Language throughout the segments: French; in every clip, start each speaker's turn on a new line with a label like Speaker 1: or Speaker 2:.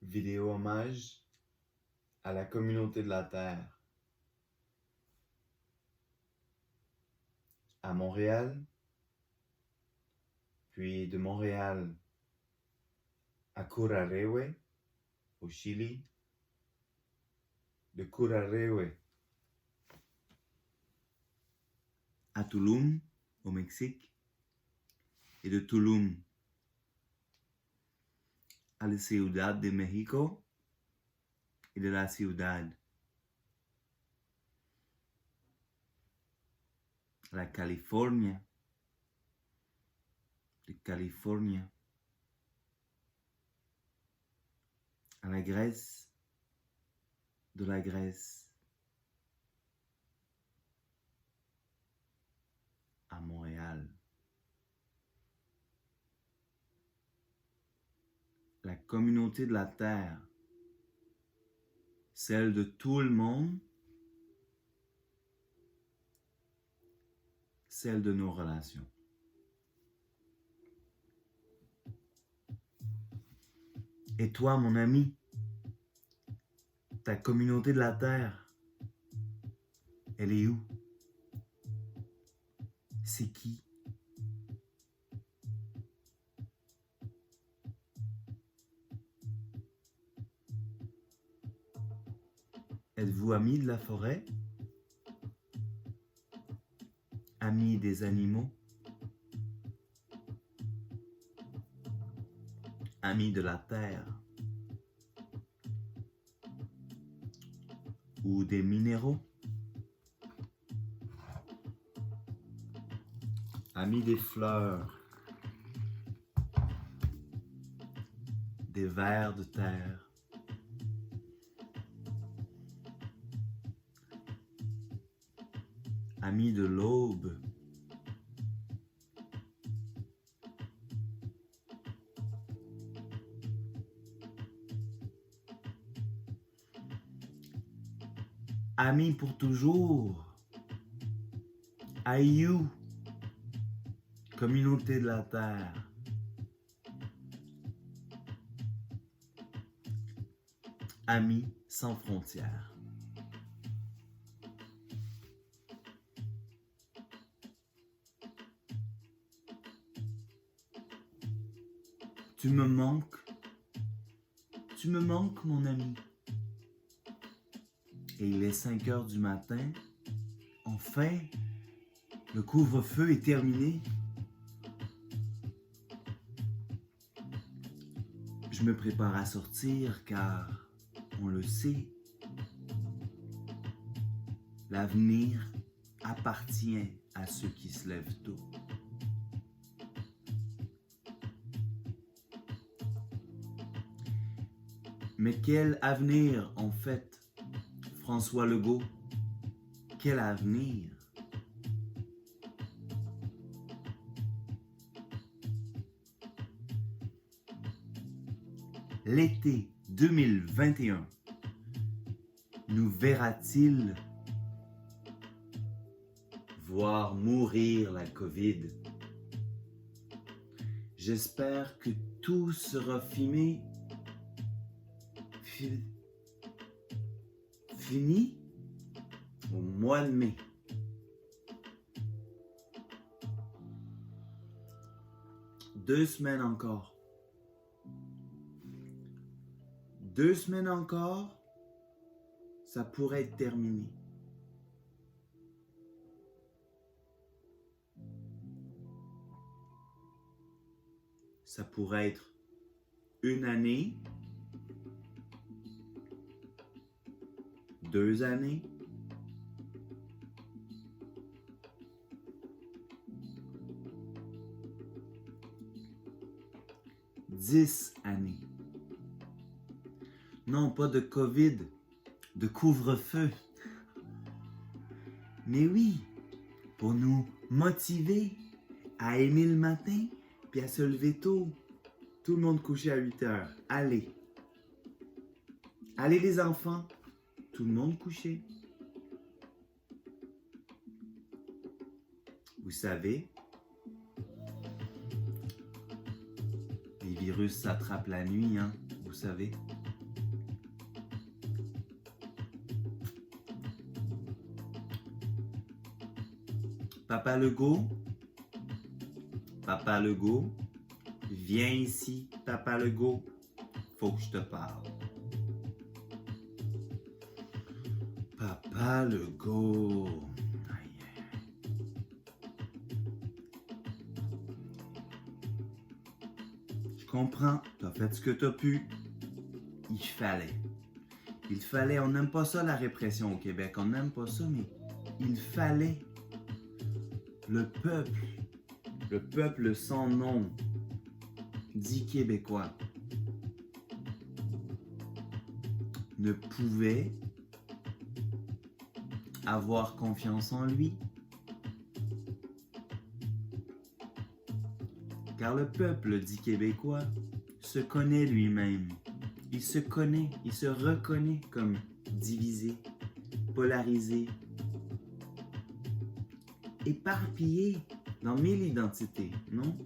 Speaker 1: vidéo hommage à la communauté de la Terre. À Montréal, puis de Montréal à Curarewe, au Chili, de Curarewe à Tulum, au Mexique, et de Tulum à la Ciudad de México et de la Ciudad à la Californie, de Californie à la Grèce, de la Grèce à Montréal. La communauté de la Terre, celle de tout le monde, celle de nos relations. Et toi, mon ami, ta communauté de la Terre, elle est où? C'est qui? Êtes-vous amis de la forêt? Amis des animaux? Amis de la terre? Ou des minéraux? Amis des fleurs? Des vers de terre? Amis de l'aube? Amis pour toujours? Aïou, communauté de la terre. Amis sans frontières. Tu me manques mon ami. Et il est 5 heures du matin. Enfin, le couvre-feu est terminé. Je me prépare à sortir car, on le sait, l'avenir appartient à ceux qui se lèvent tôt. Mais quel avenir en fait, François Legault? Quel avenir? L'été 2021 nous verra-t-il voir mourir la COVID? J'espère que tout sera fini au mois de mai. Deux semaines encore. 2 semaines encore, ça pourrait être terminé. Ça pourrait être 1 année, 2 années, 10 années. Non, pas de COVID, de couvre-feu. Mais oui, pour nous motiver à aimer le matin puis à se lever tôt. Tout le monde couché à 8 heures. Allez. Allez les enfants. Tout le monde couché. Vous savez, les virus s'attrapent la nuit, hein, vous savez. Papa Legault, Papa Legault, viens ici, Papa Legault, faut que je te parle. Papa Legault. Je comprends, t'as fait ce que t'as pu. Il fallait, on n'aime pas ça la répression au Québec, on n'aime pas ça, mais il fallait. Le peuple sans nom, dit québécois, ne pouvait avoir confiance en lui. Car le peuple dit québécois se connaît lui-même. Il se connaît, il se reconnaît comme divisé, polarisé, éparpillé dans 1000 identités, non?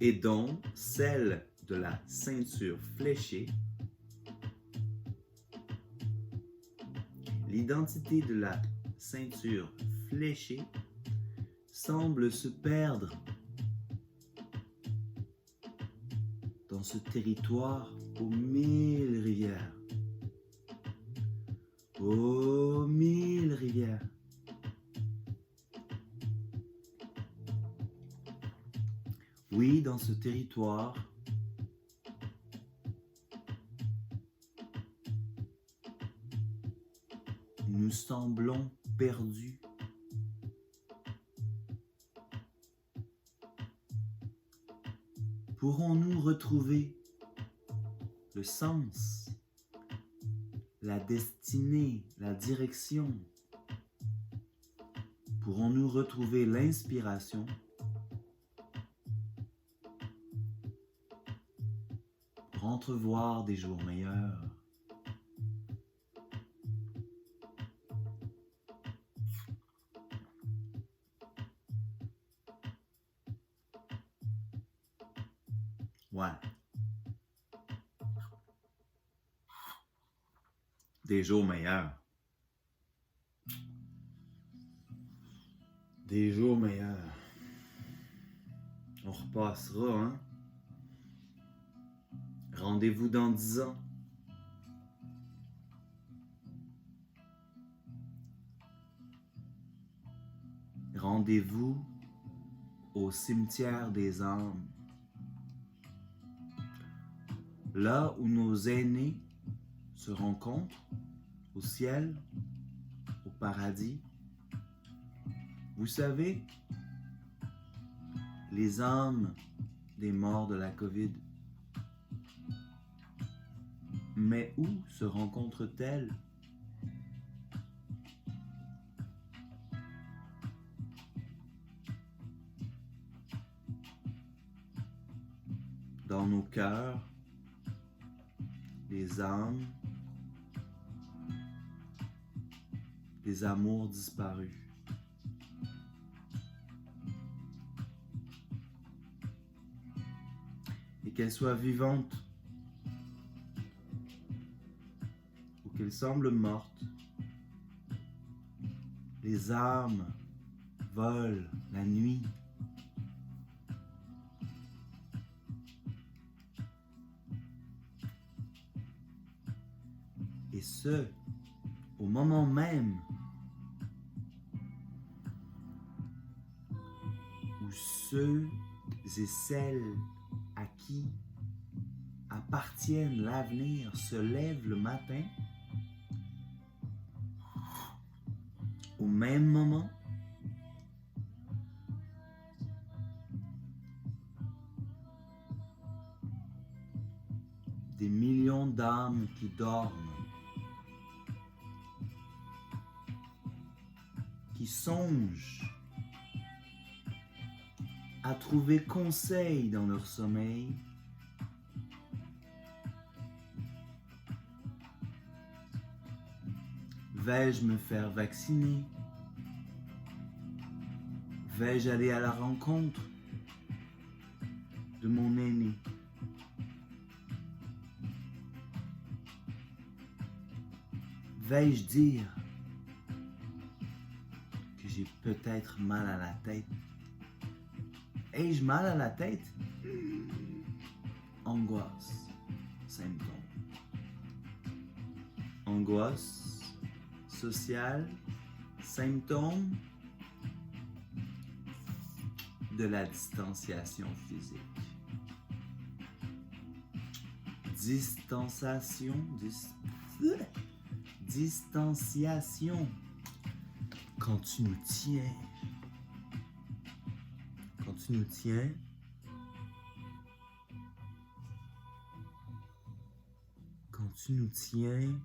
Speaker 1: Et dont celle de la ceinture fléchée. L'identité de la ceinture fléchée semble se perdre dans ce territoire aux 1000 rivières. Aux 1000 rivières. Oui, dans ce territoire, nous semblons perdus. Pourrons-nous retrouver le sens, la destinée, la direction? Pourrons-nous retrouver l'inspiration pour entrevoir des jours meilleurs? Ouais. Des jours meilleurs. Des jours meilleurs. On repassera, hein? Rendez-vous dans 10 ans. Rendez-vous au cimetière des âmes. Là où nos aînés se rencontrent, au ciel, au paradis. Vous savez, les âmes des morts de la COVID. Mais où se rencontrent-elles? Dans nos cœurs, les âmes, les amours disparus. Et qu'elles soient vivantes ou qu'elles semblent mortes, les âmes volent la nuit. Et ce, au moment même où ceux et celles à qui appartiennent l'avenir se lèvent le matin, au même moment, des millions d'âmes qui dorment, qui songent à trouver conseil dans leur sommeil, vais-je me faire vacciner? Vais-je aller à la rencontre de mon aîné? vais-je dire que j'ai peut-être mal à la tête? Ai-je mal à la tête? Angoisse, symptôme. Angoisse sociale, symptôme de la distanciation physique. Distanciation. Quand tu nous tiens. Quand tu nous tiens. Quand tu nous tiens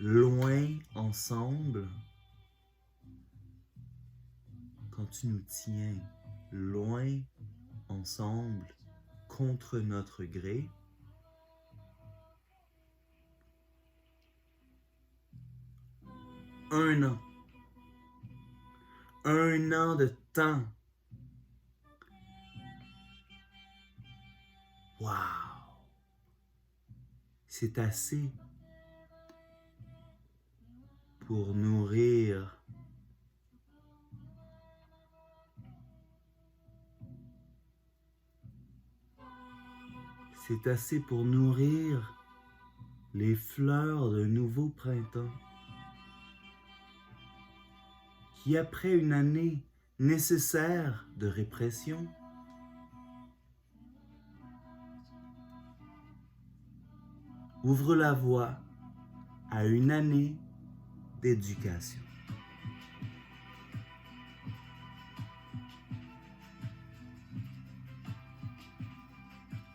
Speaker 1: loin ensemble. Quand tu nous tiens loin ensemble contre notre gré. Un an. Un an de temps. Wow! C'est assez pour nourrir les fleurs d'un nouveau printemps qui, après une année nécessaire de répression, ouvre la voie à une année d'éducation.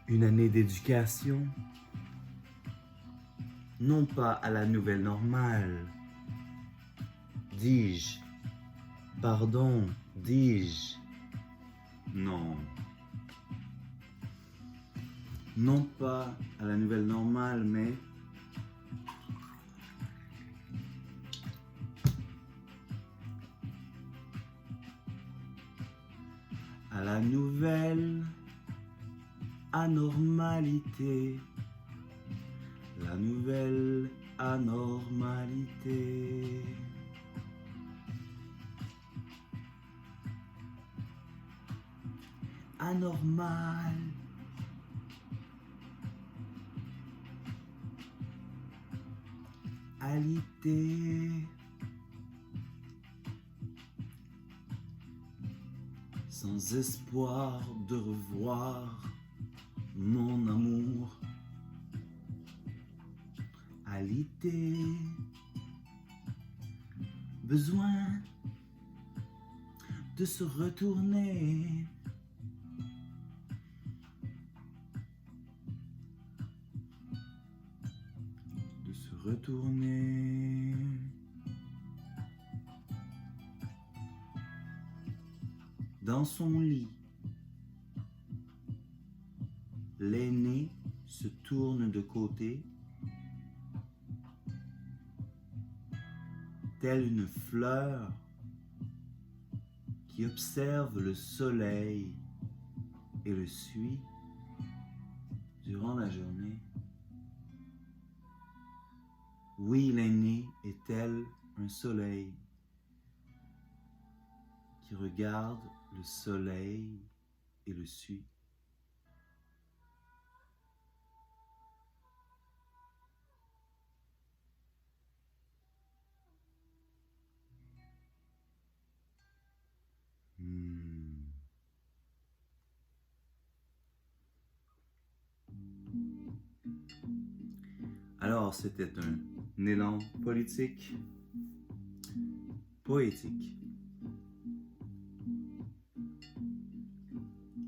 Speaker 1: Une année d'éducation, non pas à la nouvelle normale, dis-je, pardon, dis-je, non. Non pas à la nouvelle normale, mais à la nouvelle anormalité. La nouvelle anormalité. Anormal. Alité. Sans espoir de revoir mon amour. Alité. Besoin de se retourner. De se retourner. Dans son lit, l'aîné se tourne de côté, telle une fleur qui observe le soleil et le suit durant la journée. Oui, l'aîné est tel un soleil qui regarde le soleil et le suit. Alors, c'était un élan politique, poétique,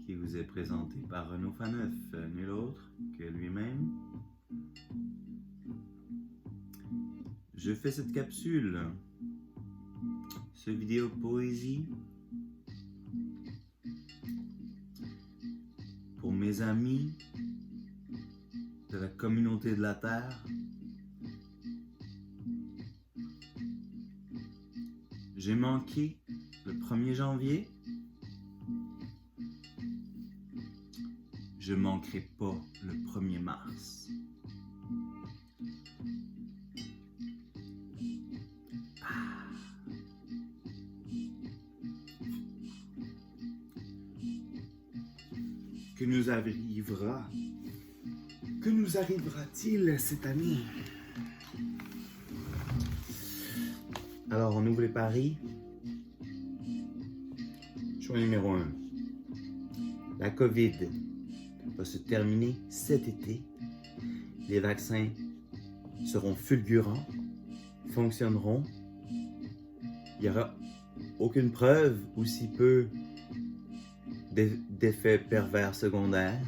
Speaker 1: qui vous est présenté par Renaud Faneuf, nul autre que lui-même. Je fais cette capsule, ce vidéo poésie, pour mes amis de la communauté de la Terre. J'ai manqué le 1er janvier. Je manquerai pas le 1er mars. Que nous arrivera? Que nous arrivera-t-il cette année? Alors, on ouvre les paris. Choix numéro 1. La COVID va se terminer cet été. Les vaccins seront fulgurants, fonctionneront. Il n'y aura aucune preuve ou si peu d'effets pervers secondaires.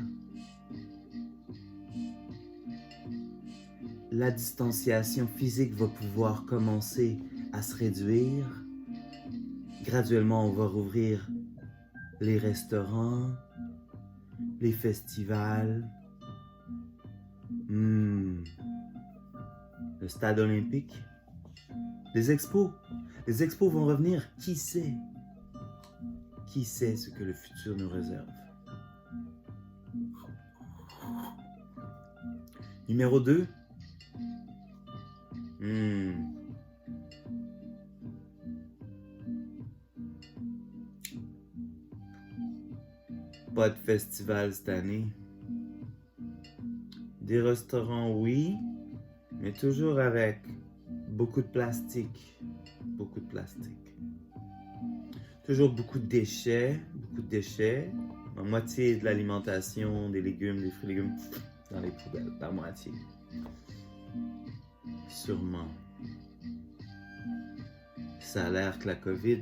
Speaker 1: La distanciation physique va pouvoir commencer à se réduire. Graduellement, on va rouvrir les restaurants, les festivals, le stade olympique, les expos. Les expos vont revenir. Qui sait? Qui sait ce que le futur nous réserve? Numéro 2. Pas de festival cette année. Des restaurants, oui, mais toujours avec beaucoup de plastique. Beaucoup de plastique. Toujours beaucoup de déchets. La moitié de l'alimentation, des légumes, des fruits et légumes, dans les poubelles, la moitié. Sûrement. Ça a l'air que la COVID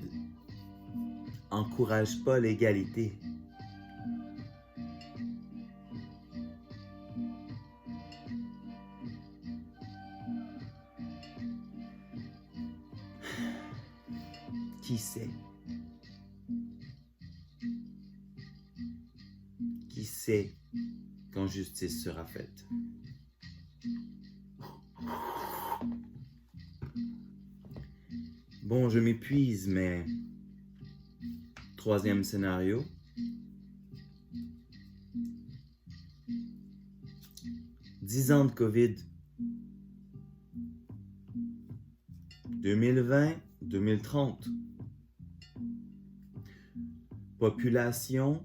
Speaker 1: encourage pas l'égalité. Qui sait? Qui sait quand justice sera faite? Bon, je m'épuise, mais 3e scénario. « 10 ans de COVID. 2020-2030. Population.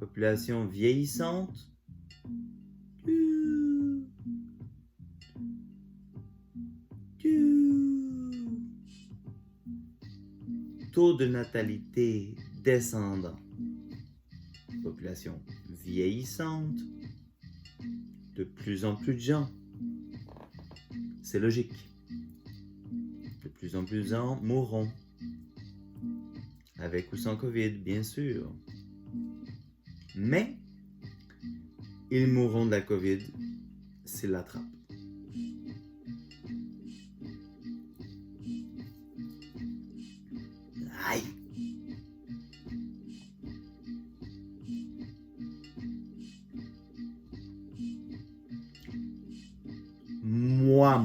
Speaker 1: Population vieillissante. Taux de natalité descendant. Population vieillissante. De plus en plus de gens. C'est logique. De plus en plus de gens mourront. Avec ou sans COVID, bien sûr. Mais, ils mourront de la COVID s'ils l'attrapent. Aïe! Moi,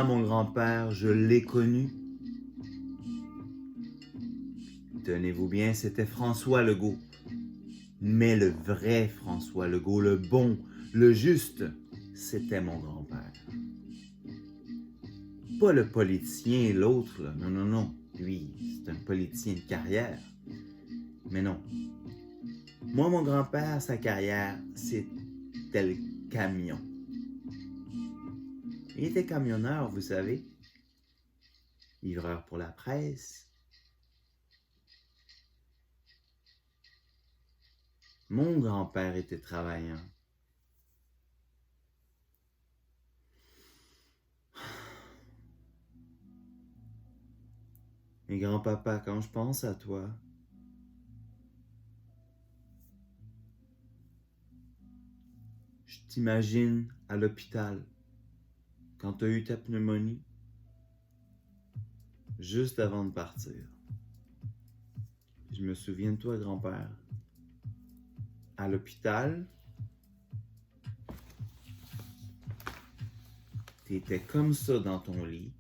Speaker 1: mon grand-père, je l'ai connu. Tenez-vous bien, c'était François Legault. Mais le vrai François Legault, le bon, le juste, c'était mon grand-père. Pas le politicien, l'autre, là. Non. Lui, c'est un politicien de carrière. Mais non. Moi, mon grand-père, sa carrière, c'était le camion. Il était camionneur, vous savez. Livreur pour la presse. Mon grand-père était travaillant. Mais grand-papa, quand je pense à toi, je t'imagine à l'hôpital quand tu as eu ta pneumonie, juste avant de partir. Je me souviens de toi, grand-père, à l'hôpital. Tu étais comme ça dans ton lit.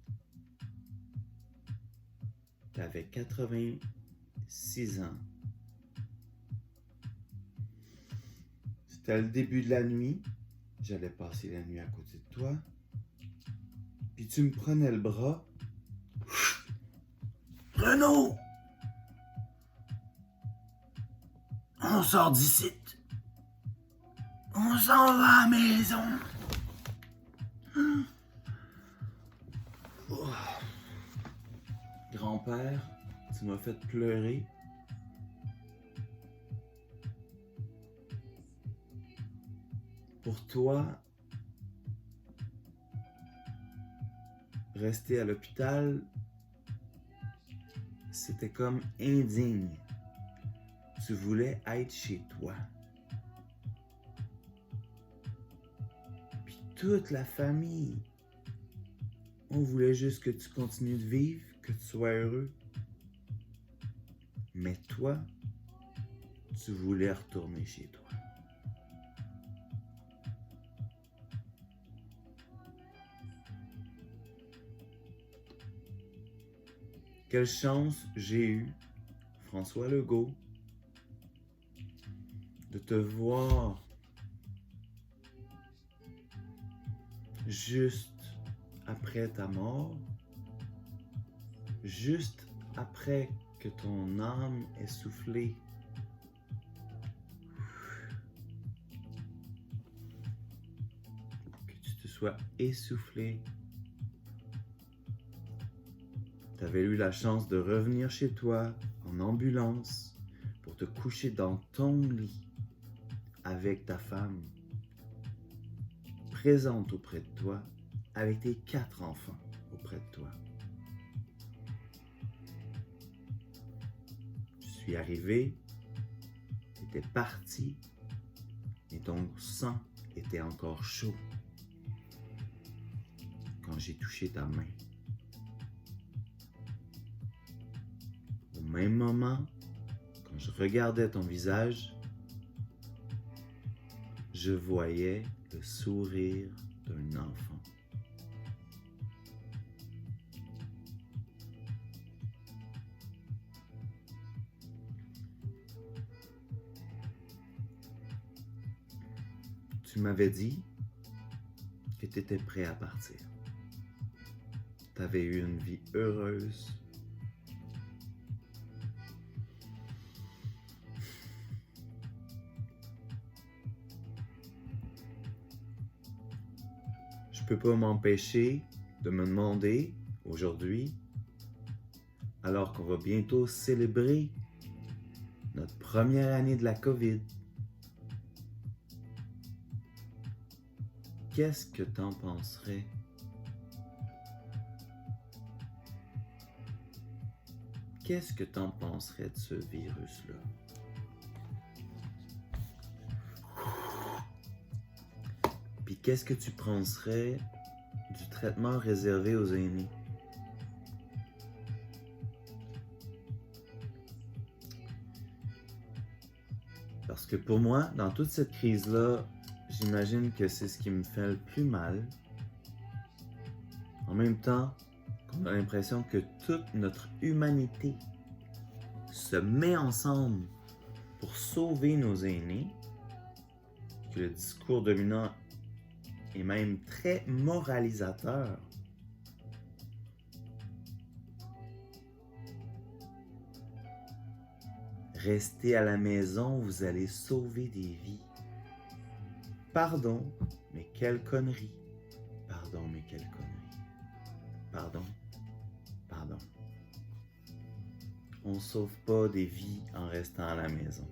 Speaker 1: Tu avais 86 ans. C'était le début de la nuit. J'allais passer la nuit à côté de toi. puis tu me prenais le bras. Renaud! On sort d'ici. On s'en va à la maison. Oh. Grand-père, tu m'as fait pleurer. Pour toi, rester à l'hôpital, c'était comme indigne. Tu voulais être chez toi. Puis toute la famille, on voulait juste que tu continues de vivre, que tu sois heureux. Mais toi, tu voulais retourner chez toi. Quelle chance j'ai eue, François Legault, de te voir juste après ta mort, juste après que ton âme ait soufflé. Que tu te sois essoufflé. Tu avais eu la chance de revenir chez toi en ambulance pour te coucher dans ton lit avec ta femme, présente auprès de toi, avec tes 4 enfants auprès de toi. Je suis arrivé, tu étais parti et ton sang était encore chaud quand j'ai touché ta main. Au même moment, quand je regardais ton visage, je voyais le sourire d'un enfant. Tu m'avais dit que tu étais prêt à partir. Tu avais eu une vie heureuse. Je peux pas m'empêcher de me demander aujourd'hui, alors qu'on va bientôt célébrer notre première année de la COVID, qu'est-ce que t'en penserais? Qu'est-ce que t'en penserais de ce virus-là? Puis qu'est-ce que tu penserais du traitement réservé aux aînés? Parce que pour moi, dans toute cette crise-là, j'imagine que c'est ce qui me fait le plus mal. En même temps, on a l'impression que toute notre humanité se met ensemble pour sauver nos aînés, que le discours dominant est même très moralisateur. Restez à la maison, vous allez sauver des vies. Pardon, mais quelle connerie. Pardon, mais quelle connerie. Pardon, pardon. On ne sauve pas des vies en restant à la maison.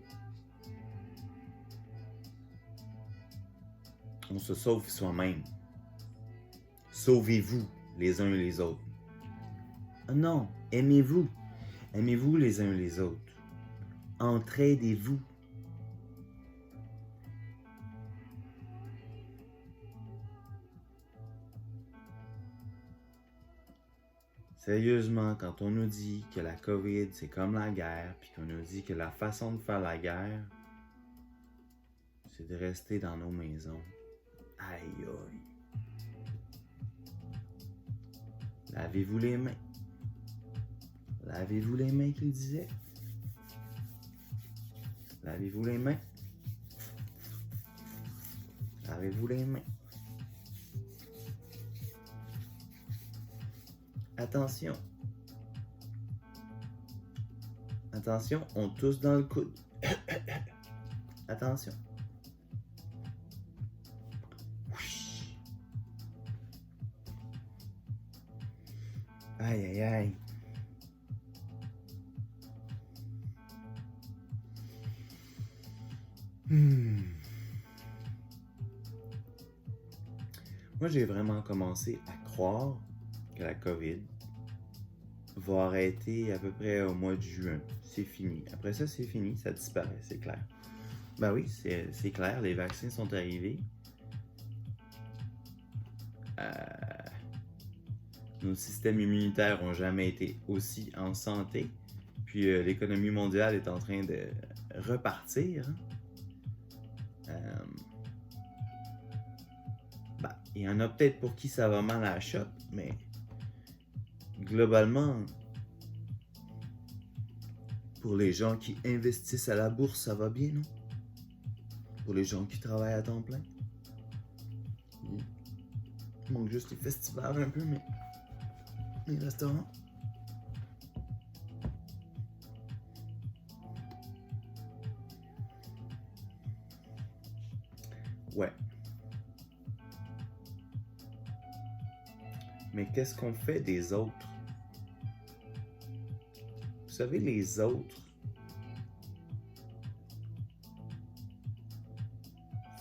Speaker 1: On se sauve soi-même. Sauvez-vous les uns les autres. Non, aimez-vous. Aimez-vous les uns les autres. Entraidez-vous. Sérieusement, quand on nous dit que la COVID, c'est comme la guerre, puis qu'on nous dit que la façon de faire la guerre, c'est de rester dans nos maisons. Aïe aïe. Lavez-vous les mains. Lavez-vous les mains qu'il disait. Lavez-vous les mains. Lavez-vous les mains. Attention. Attention, on tousse dans le coude. Attention. Aïe, aïe, aïe. Moi, j'ai vraiment commencé à croire que la COVID va arrêter à peu près au mois de juin. C'est fini. Après ça, c'est fini, ça disparaît, c'est clair. Ben oui, c'est clair, les vaccins sont arrivés. Nos systèmes immunitaires n'ont jamais été aussi en santé. Puis l'économie mondiale est en train de repartir. Il y en a peut-être pour qui ça va mal à la shop, mais globalement, pour les gens qui investissent à la bourse, ça va bien, non? Pour les gens qui travaillent à temps plein. Il manque juste les festivals un peu, mais les restaurants. Ouais. Mais qu'est-ce qu'on fait des autres? Vous savez, les autres,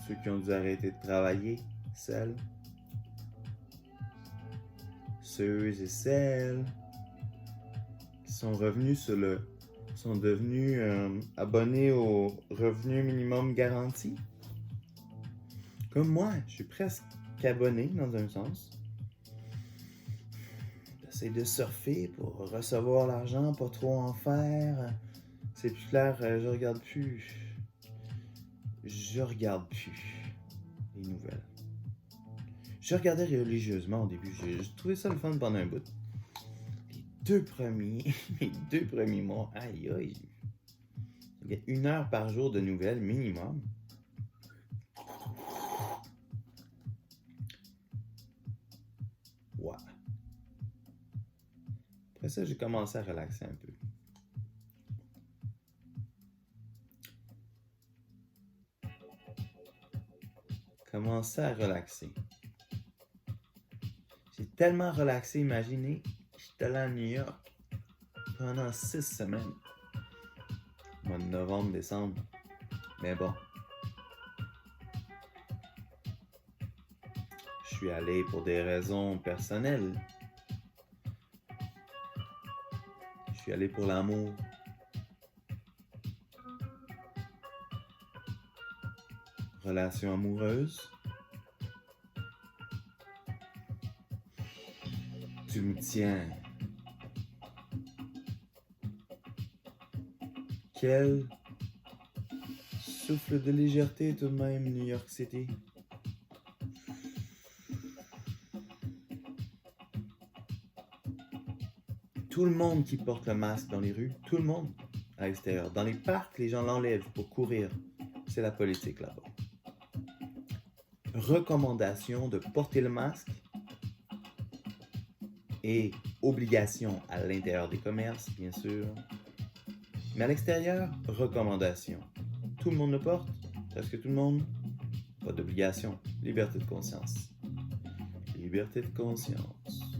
Speaker 1: ceux qui ont dû arrêter de travailler, ceux et celles qui sont revenus sont devenus abonnés au revenu minimum garanti. Comme moi, je suis presque abonné dans un sens. J'essaie de surfer pour recevoir l'argent, pas trop en faire. C'est plus clair, je regarde plus les nouvelles. Je regardais religieusement au début, j'ai trouvé ça le fun pendant un bout. Les deux premiers mois, aïe aïe. Il y a 1 heure par jour de nouvelles minimum. Ouais. Après ça, j'ai commencé à relaxer un peu. Commencer à relaxer. J'ai tellement relaxé, imaginez, j'étais allé à New York pendant 6 semaines. Mois de novembre, décembre. Mais bon. Je suis allé pour des raisons personnelles. Je suis allé pour l'amour. Relation amoureuse. Tu me tiens. Quel souffle de légèreté tout de même, New York City. Tout le monde qui porte le masque dans les rues, tout le monde à l'extérieur. Dans les parcs, les gens l'enlèvent pour courir. C'est la politique là-bas. Recommandation de porter le masque et obligation à l'intérieur des commerces, bien sûr. Mais à l'extérieur, recommandation. Tout le monde le porte, presque tout le monde. Pas d'obligation. Liberté de conscience. Liberté de conscience.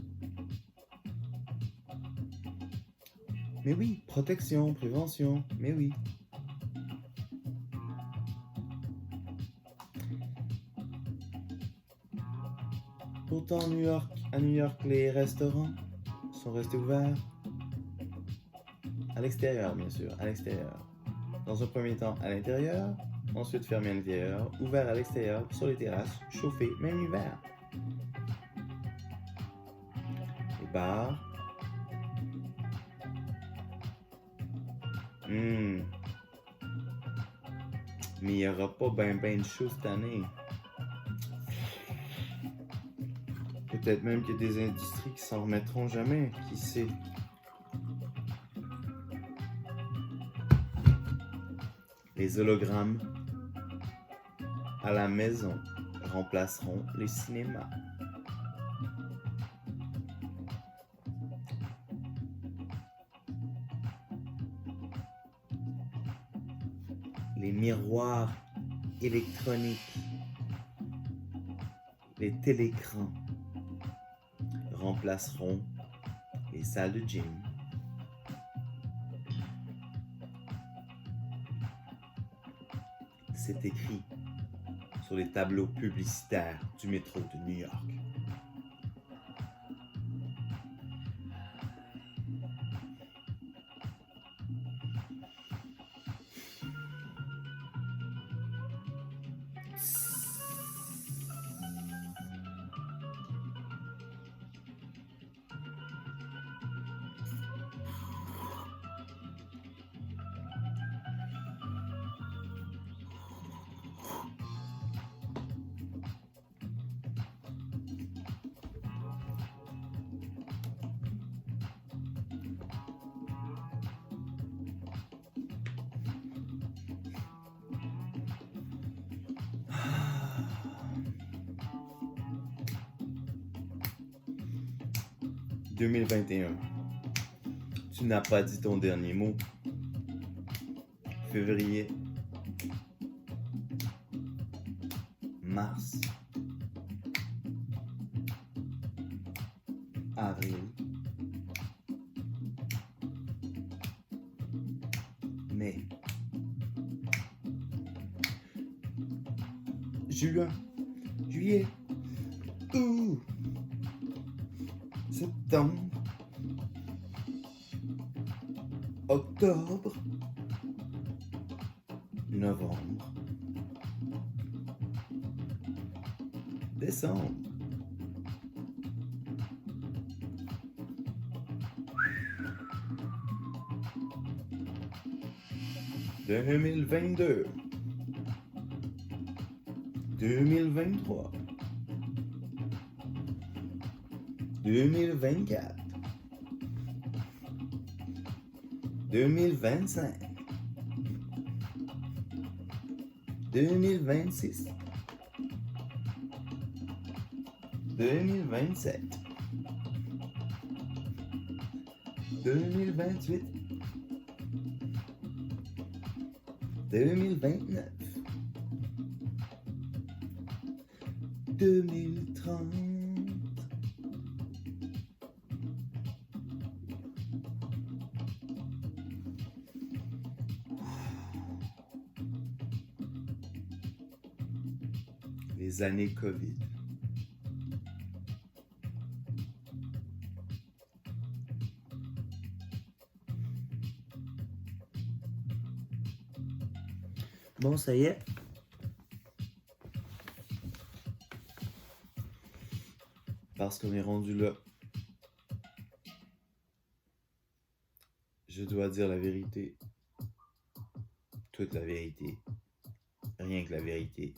Speaker 1: Mais oui, protection, prévention, mais oui. Pourtant, à New York, les restaurants sont restés ouverts. À l'extérieur, bien sûr, à l'extérieur. Dans un premier temps, à l'intérieur, ensuite fermé à l'intérieur, ouvert à l'extérieur, sur les terrasses, chauffé, même l'hiver. Les bars. Mais il n'y aura pas ben de show cette année. Peut-être même qu'il y a des industries qui s'en remettront jamais, qui sait. Les hologrammes à la maison remplaceront les cinémas. les miroirs électroniques, les télécrans remplaceront les salles de gym. C'est écrit sur les tableaux publicitaires du métro de New York. « 2021. Tu n'as pas dit ton dernier mot. Février. Mars. Avril. Mai. Juin. Juillet. Août. Septembre, octobre, novembre, décembre, (2022), 2023, 2024, 2025, 2026, 2027, 2028, 2029, 2030. Les années COVID. Bon, ça y est. Parce qu'on est rendu là. Je dois dire la vérité. Toute la vérité. Rien que la vérité.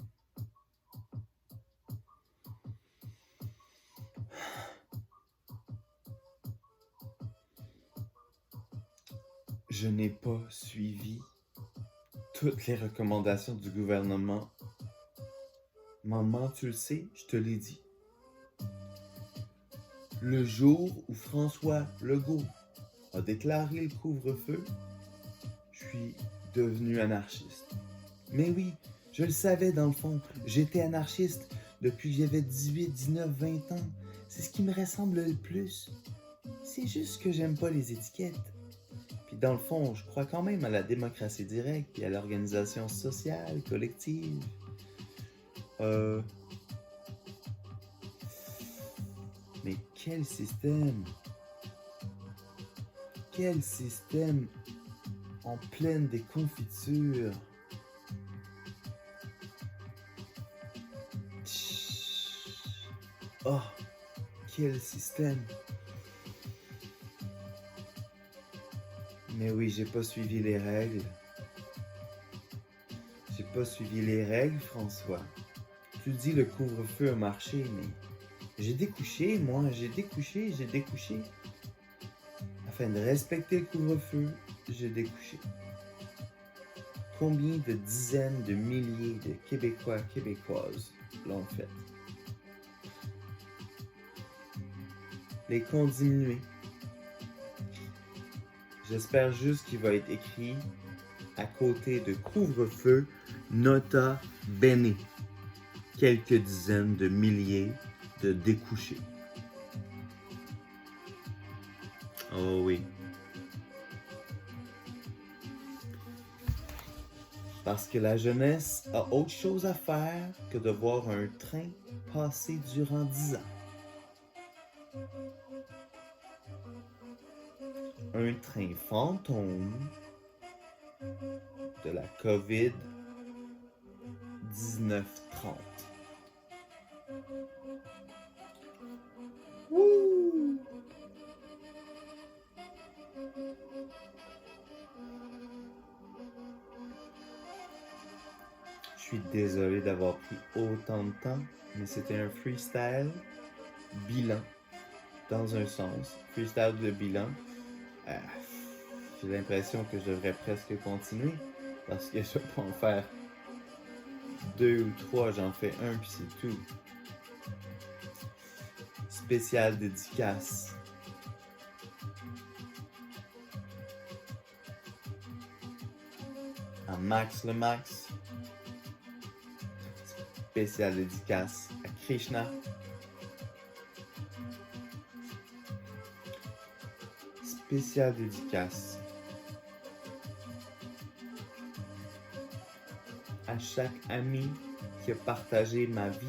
Speaker 1: Je n'ai pas suivi toutes les recommandations du gouvernement. Maman, tu le sais, je te l'ai dit. Le jour où François Legault a déclaré le couvre-feu, je suis devenu anarchiste. Mais oui, je le savais dans le fond. J'étais anarchiste depuis que j'avais 18, 19, 20 ans. C'est ce qui me ressemble le plus. C'est juste que j'aime pas les étiquettes. Puis dans le fond, je crois quand même à la démocratie directe et à l'organisation sociale, collective. Mais quel système! Quel système en pleine déconfiture! Oh, quel système! Mais oui, j'ai pas suivi les règles. J'ai pas suivi les règles, François. Tu dis le couvre-feu a marché, mais j'ai découché, moi, j'ai découché. Afin de respecter le couvre-feu, j'ai découché. Combien de dizaines de milliers de Québécois, Québécoises l'ont fait? Les comptes diminués. J'espère juste qu'il va être écrit à côté de couvre-feu, nota bene. Quelques dizaines de milliers de découchés. Oh oui. Parce que la jeunesse a autre chose à faire que de voir un train passer durant 10 ans. Un train fantôme de la COVID 1930. Wouh! Je suis désolé d'avoir pris autant de temps, mais c'était un freestyle bilan dans un sens. Freestyle de bilan. J'ai l'impression que je devrais presque continuer parce que je vais pas en faire 2 ou 3, j'en fais un puis c'est tout. Spécial dédicace à Max le Max. Spécial dédicace à Krishna. Spécial dédicace à chaque ami qui a partagé ma vie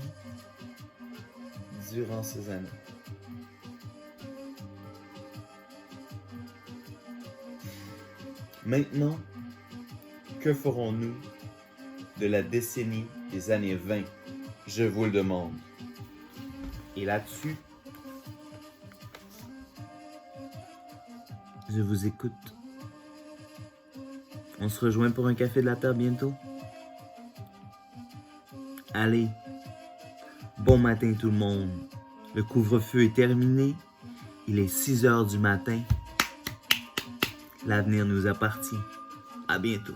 Speaker 1: durant ces années. Maintenant, que ferons-nous de la décennie des années 20? Je vous le demande. Et là-dessus, je vous écoute. On se rejoint pour un café de la terre bientôt. Allez, bon matin tout le monde. Le couvre-feu est terminé. Il est 6 heures du matin. L'avenir nous appartient. À bientôt.